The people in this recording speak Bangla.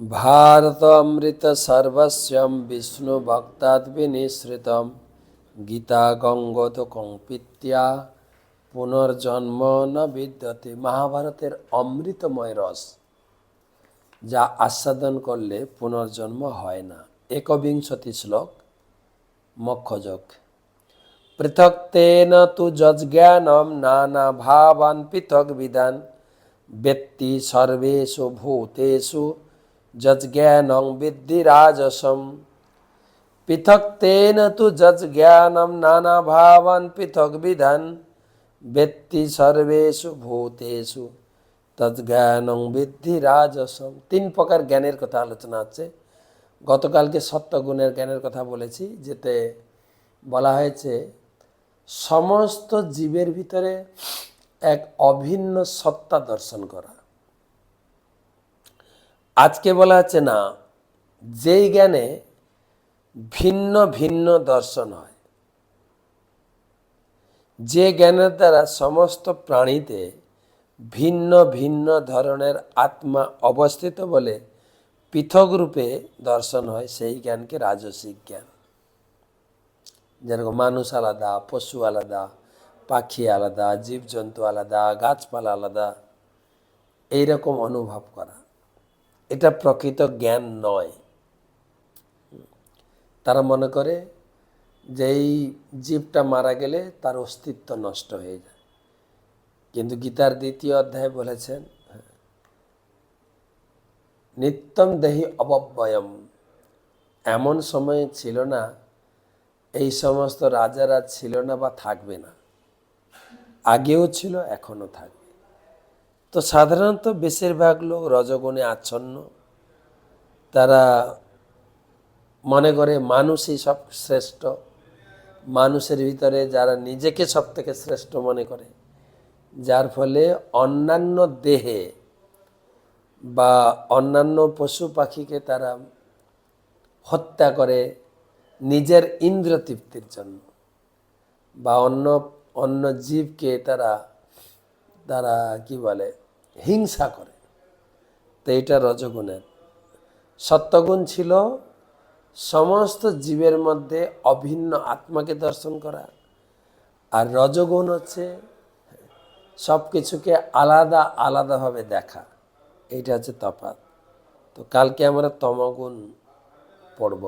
भारतमृत सर्वस्वं विष्णु भक्ताद् विनिश्रितं गीता गंगोदकं पीत्या पुनर्जन्म न विद्यते। महाभारतेर अमृतमय रस যা আস্বাদন করলে পুনর্জন্ম হয় না। একবিংশতি শ্লোক মোক্ষযোগ। পৃথক তেন তু যজ্ঞানম নানা ভাবান পৃথক বিধান ব্যক্তি সর্বেষু ভূতেষু যজ্ঞানং বিদ্ধি রাজসম। পৃথক তেন তু যজ্ঞানম নানা ভাবান পৃথক বিধান ব্যক্তি সর্বেষু ভূতেষু তজ্ঞানং বিদ্ধি রাজসম। তিন প্রকার জ্ঞানের কথা আলোচনা হচ্ছে। গতকালকে সত্যগুণের জ্ঞানের কথা বলেছি, যেতে বলা হয়েছে সমস্ত জীবের ভিতরে এক অভিন্ন সত্তা দর্শন করা। আজকে বলা হচ্ছে না, যেই জ্ঞানে ভিন্ন ভিন্ন দর্শন হয়, যে জ্ঞানের দ্বারা সমস্ত প্রাণীতে ভিন্ন ভিন্ন ধরনের আত্মা অবস্থিত বলে পৃথক রূপে দর্শন হয়, সেই জ্ঞানকে রাজসিক জ্ঞান। যেরকম মানুষ আলাদা, পশু আলাদা, পাখি আলাদা, জীবজন্তু আলাদা, গাছপালা আলাদা, এইরকম অনুভব করা, এটা প্রকৃত জ্ঞান নয়। তারা মনে করে যে এই জীবটা মারা গেলে তার অস্তিত্ব নষ্ট হয়ে যায়। কিন্তু গীতার ২য় অধ্যায়ে বলেছেন নিত্যম দেহি অবব্যয়ম। এমন সময় ছিল না, এই সমস্ত রাজারা ছিল না বা থাকবে না, আগেও ছিল, এখনো থাকবে। তো সাধারণত বেশিরভাগ লোক রজগুণে আচ্ছন্ন। তারা মনে করে মানুষই সব শ্রেষ্ঠ। মানুষের ভিতরে যারা নিজেকে সব থেকে শ্রেষ্ঠ মনে করে, যার ফলে অন্যান্য দেহে বা অন্যান্য পশু পাখিকে তারা হত্যা করে নিজের ইন্দ্রিয় তৃপ্তির জন্য, বা অন্য জীবকে তারা কি বলে, হিংসা করে। তো এটা রজগুণের। সত্যগুণ ছিল সমস্ত জীবের মধ্যে অভিন্ন আত্মাকে দর্শন করা, আর রজগুণ হচ্ছে সব কিছুকে আলাদা আলাদাভাবে দেখা। এইটা হচ্ছে তফাৎ। তো কালকে আমরা তমগুণ পড়ব।